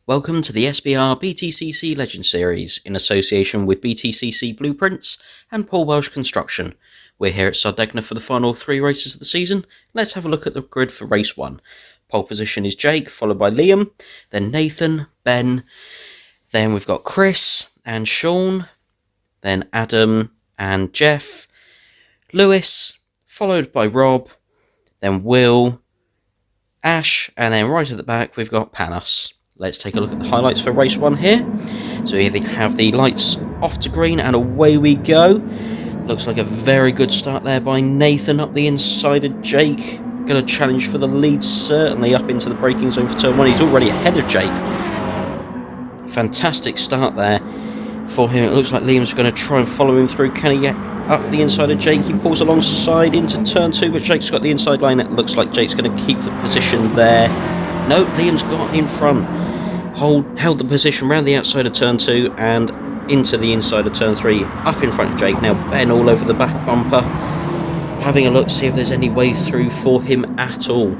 Welcome to the SBR BTCC Legend Series in association with BTCC Blueprints and Paul Welsh Construction. We're here at Sardegna for the final 3 races of the season. Let's have a look at the grid for race 1. Pole position is Jake, followed by Liam, then Nathan, Ben, then we've got Chris and Sean, then Adam and Jeff, Lewis, followed by Rob, then Will, Ash, and then right at the back we've got Panos. Let's take a look at the highlights for race 1 here. So here they have the lights off to green and away we go. Looks like a very good start there by Nathan up the inside of Jake. Going to challenge for the lead, certainly up into the braking zone for turn 1. He's already ahead of Jake. Fantastic start there for him. It looks like Liam's going to try and follow him through. Can he get up the inside of Jake? He pulls alongside into turn 2, but Jake's got the inside line. It looks like Jake's going to keep the position there. No, Liam's got in front. Held the position around the outside of turn 2 and into the inside of turn 3, up in front of Jake. Now Ben all over the back bumper, having a look, see if there's any way through for him at all.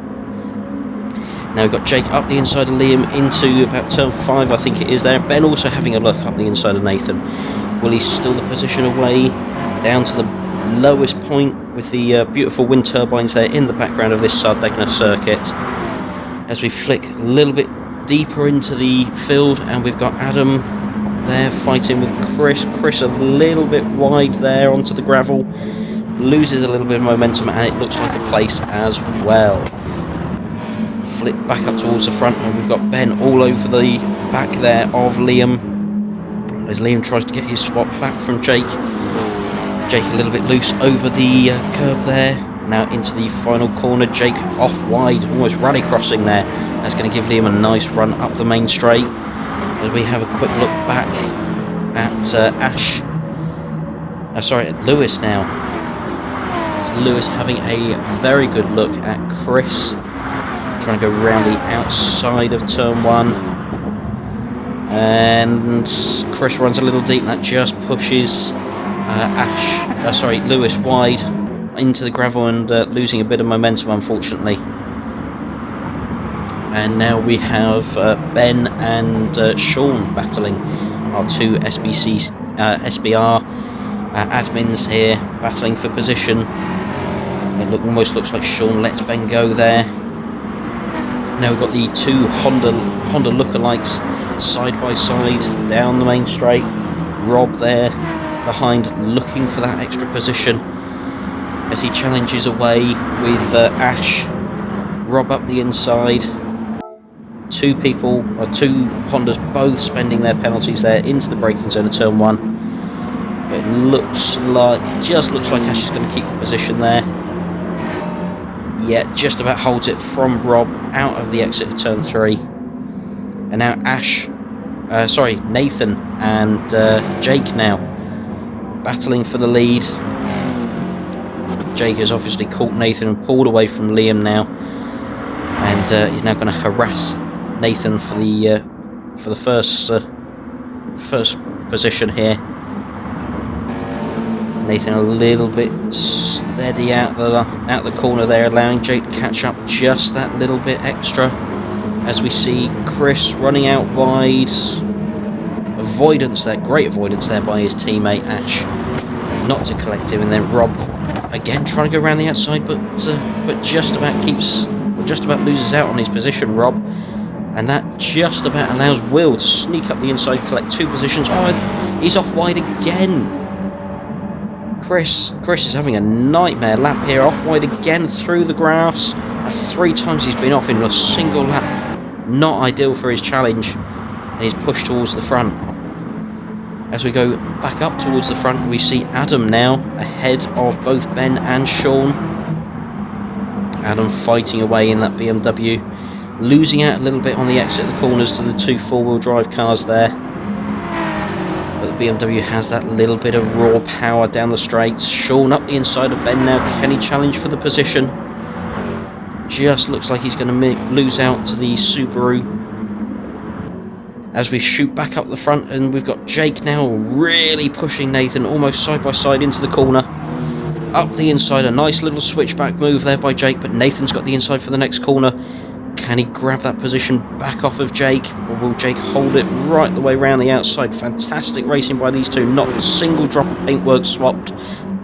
Now we've got Jake up the inside of Liam into about turn 5, I think it is there. Ben also having a look up the inside of Nathan. Will he steal the position away down to the lowest point with the beautiful wind turbines there in the background of this Sardegna circuit? As we flick a little bit deeper into the field, and we've got Adam there fighting with Chris. Chris a little bit wide there onto the gravel, loses a little bit of momentum, and it looks like a place as well. Flip back up towards the front, and we've got Ben all over the back there of Liam as Liam tries to get his spot back from Jake. Jake a little bit loose over the curb there. Now into the final corner, Jake off wide, almost rally crossing there. That's going to give Liam a nice run up the main straight. As we have a quick look back at Lewis now. As Lewis having a very good look at Chris, trying to go round the outside of turn 1. And Chris runs a little deep, and that just pushes Lewis wide into the gravel and losing a bit of momentum, unfortunately. And now we have Ben and Sean battling, our two SBR admins here, battling for position. It almost looks like Sean lets Ben go there. Now we've got the two Honda lookalikes side by side down the main straight. Rob there behind, looking for that extra position as he challenges away with Ash. Rob up the inside. Two Hondas both spending their penalties there into the braking zone of turn 1. But it just looks like Ash is going to keep the position there. Yeah, just about holds it from Rob out of the exit of turn 3. And now Nathan and Jake now battling for the lead. Jake has obviously caught Nathan and pulled away from Liam now, and he's now going to harass Nathan for the first position here. Nathan a little bit steady out the corner there, allowing Jake to catch up just that little bit extra. As we see Chris running out wide, great avoidance there by his teammate Ash, not to collect him, and then Rob again trying to go around the outside, but just about loses out on his position, Rob, and that just about allows Will to sneak up the inside, collect 2 positions. Oh, he's off wide again. Chris is having a nightmare lap here, off wide again through the grass. That's 3 times he's been off in a single lap. Not ideal for his challenge, and he's pushed towards the front. As we go back up towards the front, we see Adam now ahead of both Ben and Sean. Adam fighting away in that BMW, losing out a little bit on the exit of the corners to the 2 4-wheel drive cars there. But the BMW has that little bit of raw power down the straights. Sean up the inside of Ben now. Can he challenge for the position? Just looks like he's going to lose out to the Subaru. As we shoot back up the front, and we've got Jake now really pushing Nathan almost side by side into the corner. Up the inside, a nice little switchback move there by Jake, but Nathan's got the inside for the next corner. Can he grab that position back off of Jake, or will Jake hold it right the way around the outside? Fantastic racing by these two. Not a single drop of paintwork swapped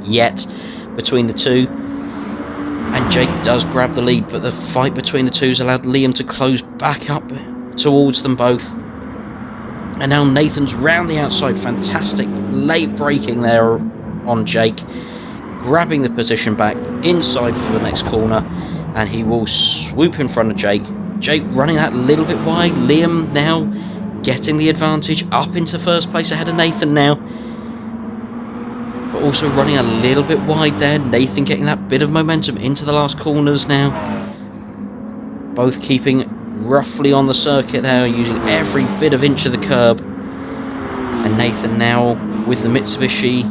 yet between the two. And Jake does grab the lead, but the fight between the two has allowed Liam to close back up towards them both. And now Nathan's round the outside. Fantastic late braking there on Jake, grabbing the position back inside for the next corner, and he will swoop in front of Jake. Jake running that little bit wide. Liam now getting the advantage up into first place ahead of Nathan now, but also running a little bit wide there. Nathan getting that bit of momentum into the last corners now. Both keeping roughly on the circuit there, using every bit of inch of the curb. And Nathan now with the Mitsubishi,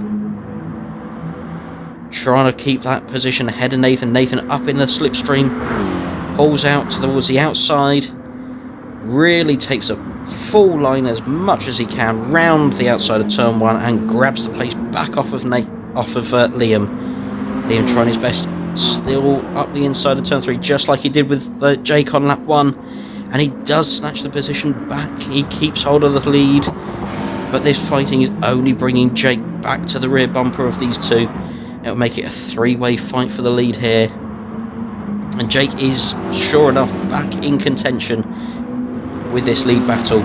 trying to keep that position ahead of Nathan. Nathan up in the slipstream, pulls out towards the outside, really takes a full line as much as he can round the outside of turn 1 and grabs the place back off of Liam. Liam trying his best, still up the inside of turn 3, just like he did with Jake on lap 1, and he does snatch the position back. He keeps hold of the lead, but this fighting is only bringing Jake back to the rear bumper of these two. It'll make it a three-way fight for the lead here. And Jake is, sure enough, back in contention with this lead battle.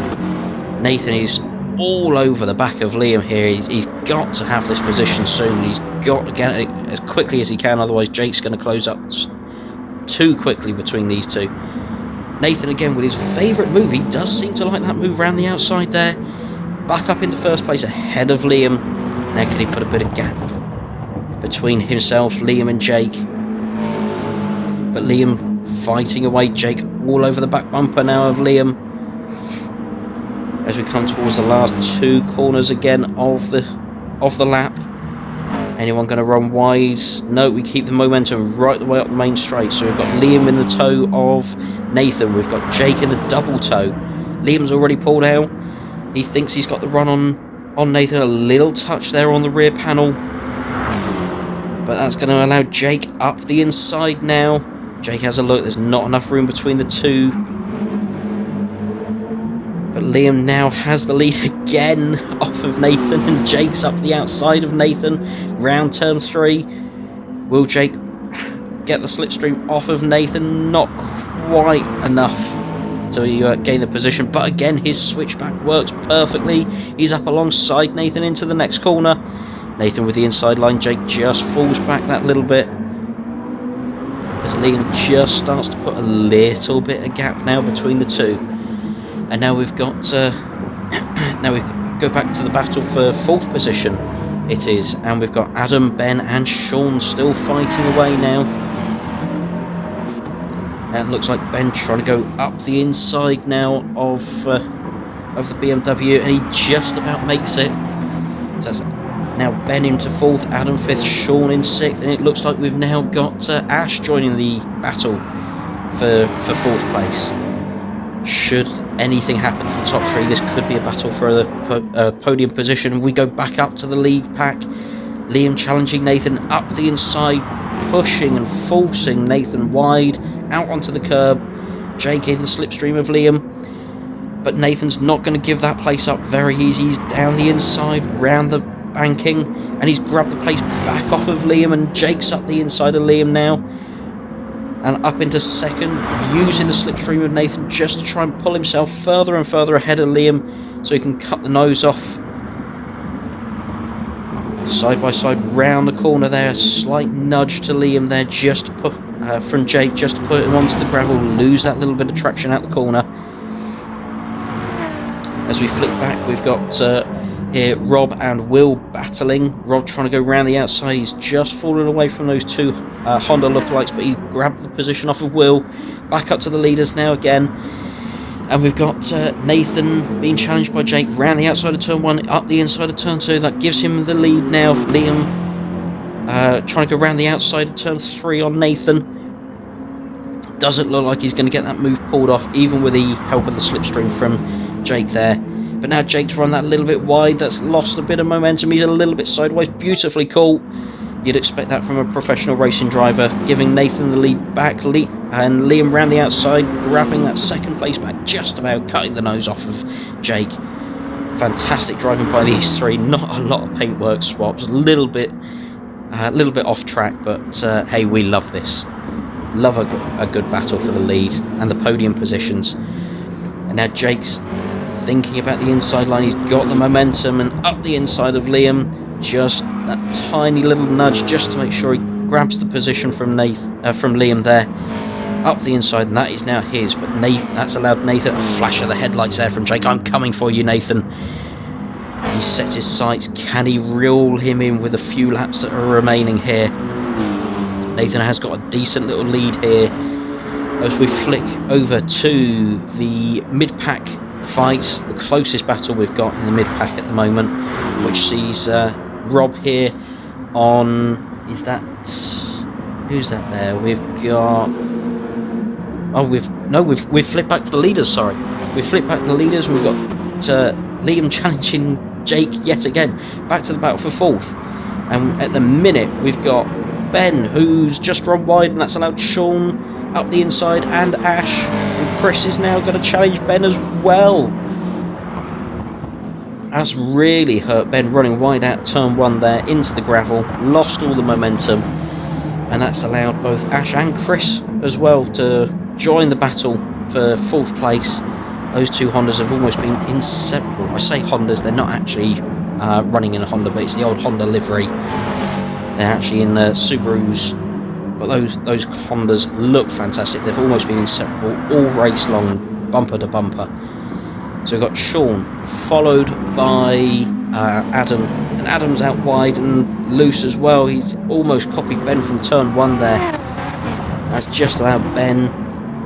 Nathan is all over the back of Liam here. He's got to have this position soon. He's got to get it as quickly as he can, otherwise Jake's going to close up too quickly between these two. Nathan, again, with his favourite move, he does seem to like that move around the outside there. Back up into first place ahead of Liam. Now can he put a bit of gap between himself, Liam and Jake? But Liam fighting away, Jake all over the back bumper now of Liam. As we come towards the last two corners again of the lap. Anyone going to run wide? No, we keep the momentum right the way up the main straight. So we've got Liam in the tow of Nathan. We've got Jake in the double tow. Liam's already pulled out. He thinks he's got the run on Nathan. A little touch there on the rear panel. But that's going to allow Jake up the inside now. Jake has a look. There's not enough room between the two. But Liam now has the lead again off of Nathan, and Jake's up the outside of Nathan round turn 3. Will Jake get the slipstream off of Nathan? Not quite enough to gain the position, but again his switchback works perfectly. He's up alongside Nathan into the next corner. Nathan with the inside line. Jake just falls back that little bit as Liam just starts to put a little bit of gap now between the two. And now we've got now we go back to the battle for 4th position. It is, and we've got Adam, Ben, and Sean still fighting away now. And it looks like Ben trying to go up the inside now of the BMW, and he just about makes it. So that's now Ben into 4th, Adam 5th, Sean in 6th, and it looks like we've now got Ash joining the battle for 4th place. Should anything happen to the top 3, this could be a battle for the podium position. We go back up to the lead pack. Liam challenging Nathan up the inside, pushing and forcing Nathan wide out onto the curb. Jake in the slipstream of Liam, but Nathan's not going to give that place up very easy. He's down the inside, round the banking, and he's grabbed the place back off of Liam, and Jake's up the inside of Liam now. And up into 2nd, using the slipstream of Nathan just to try and pull himself further and further ahead of Liam so he can cut the nose off. Side by side round the corner there, a slight nudge to Liam there just to put, from Jake just to put him onto the gravel, lose that little bit of traction out the corner. As we flick back, we've got here Rob and Will battling. Rob trying to go round the outside. He's just fallen away from those two Honda lookalikes, but he grabbed the position off of Will. Back up to the leaders now again. And we've got Nathan being challenged by Jake round the outside of turn 1, up the inside of turn 2. That gives him the lead now. Liam trying to go round the outside of turn 3 on Nathan. Doesn't look like he's going to get that move pulled off, even with the help of the slipstream from Jake there. But now Jake's run that little bit wide. That's lost a bit of momentum. He's a little bit sideways. Beautifully caught. You'd expect that from a professional racing driver. Giving Nathan the lead back. And Liam round the outside, grabbing that second place back, just about cutting the nose off of Jake. Fantastic driving by these three. Not a lot of paintwork swaps, a little bit off track, but hey, we love this. Love a good battle for the lead and the podium positions. And now Jake's thinking about the inside line. He's got the momentum, and up the inside of Liam, just that tiny little nudge just to make sure he grabs the position from Liam there. Up the inside, and that is now his, but that's allowed Nathan a flash of the headlights there from Jake. I'm coming for you, Nathan. He sets his sights. Can he reel him in with a few laps that are remaining here? Nathan has got a decent little lead here. As we flick over to the mid-pack fights, the closest battle we've got in the mid-pack at the moment, which sees Rob here on... Is that... Who's that there? We've got... Oh, we've flipped back to the leaders, sorry. We've flipped back to the leaders, and we've got Liam challenging Jake yet again. Back to the battle for fourth. And at the minute, we've got Ben, who's just run wide, and that's allowed Sean up the inside, and Ash. And Chris is now going to challenge Ben as well. That's really hurt Ben, running wide out of turn one there, into the gravel. Lost all the momentum. And that's allowed both Ash and Chris as well to join the battle for fourth place. Those two Hondas have almost been inseparable. I say Hondas, they're not actually running in a Honda, but it's the old Honda livery. They're actually in Subarus, but those Hondas look fantastic. They've almost been inseparable all race long, bumper to bumper. So we've got Sean, followed by Adam, and Adam's out wide and loose as well. He's almost copied Ben from turn one there. That's just allowed Ben,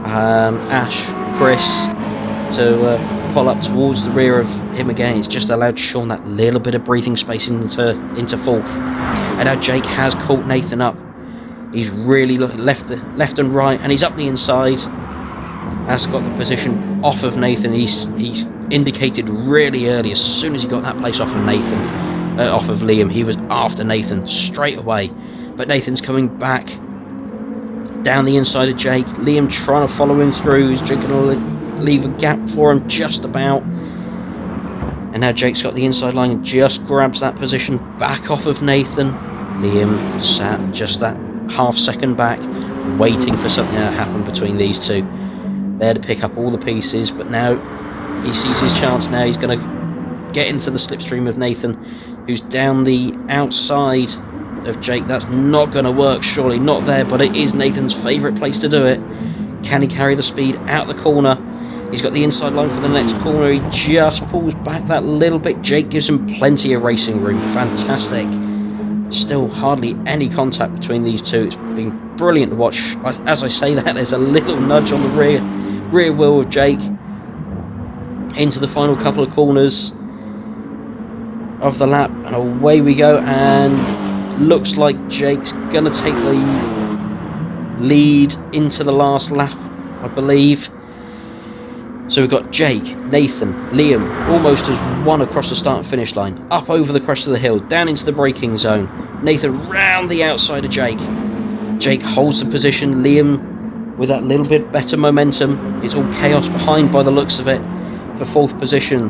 Ash, Chris to pull up towards the rear of him again. It's just allowed Sean that little bit of breathing space into fourth. And now Jake has caught Nathan up. He's really looking left and right, and he's up the inside. Has got the position off of Nathan. He's indicated really early, as soon as he got that place off of Nathan, off of Liam, he was after Nathan straight away. But Nathan's coming back down the inside of Jake. Liam trying to follow him through. He's going to leave a gap for him just about. And now Jake's got the inside line and just grabs that position back off of Nathan. Liam sat just that half second back, waiting for something to happen between these two. There to pick up all the pieces, but now he sees his chance. Now he's going to get into the slipstream of Nathan, who's down the outside of Jake. That's not going to work, surely not there, but it is Nathan's favourite place to do it. Can he carry the speed out the corner? He's got the inside line for the next corner. He just pulls back that little bit. Jake gives him plenty of racing room. Fantastic. Still hardly any contact between these two. It's been brilliant to watch. As I say that, there's a little nudge on the rear wheel of Jake into the final couple of corners of the lap, and away we go. And looks like Jake's gonna take the lead into the last lap, I believe. So we've got Jake, Nathan, Liam almost as one across the start and finish line, up over the crest of the hill, down into the braking zone. Nathan round the outside of Jake. Jake holds the position. Liam with that little bit better momentum. It's all chaos behind by the looks of it for fourth position,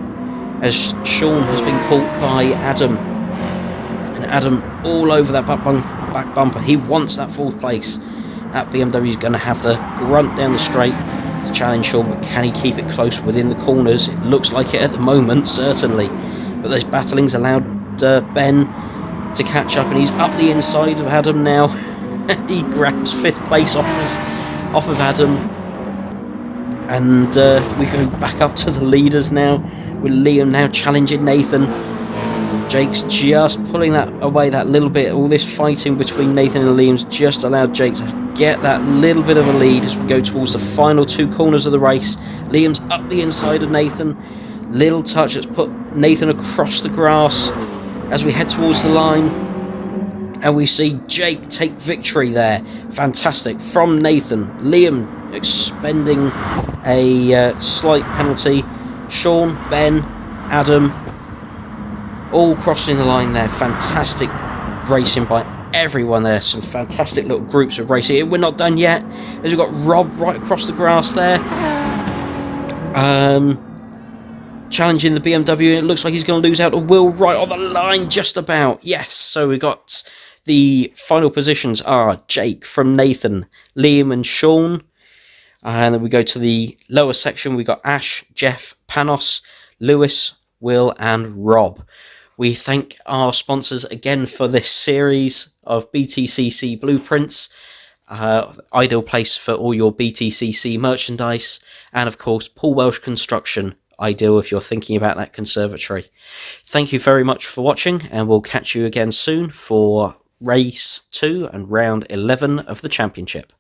as Sean has been caught by Adam. And Adam all over that back bumper. He wants that fourth place. That BMW is going to have the grunt down the straight to challenge Sean, but can he keep it close within the corners? It looks like it at the moment, certainly. But those battlings allowed Ben to catch up, and he's up the inside of Adam now. And he grabs fifth place off of Adam. And we go back up to the leaders now, with Liam now challenging Nathan. Jake's just pulling that away that little bit. All this fighting between Nathan and Liam's just allowed Jake to get that little bit of a lead as we go towards the final two corners of the race. Liam's up the inside of Nathan. Little touch that's put Nathan across the grass as we head towards the line. And we see Jake take victory there. Fantastic from Nathan. Liam expending a slight penalty. Sean, Ben, Adam all crossing the line there. Fantastic racing by everyone there. Some fantastic little groups of racing. We're not done yet, as we've got Rob right across the grass there. Challenging the BMW. It looks like he's going to lose out to Will right on the line, just about. Yes, so we got the final positions are Jake from Nathan, Liam and Sean. And then we go to the lower section. We got Ash, Jeff, Panos, Lewis, Will and Rob. We thank our sponsors again for this series of BTCC Blueprints. Ideal place for all your BTCC merchandise. And of course, Paul Welsh Construction. Ideal if you're thinking about that conservatory. Thank you very much for watching, and we'll catch you again soon for race 2 and round 11 of the championship.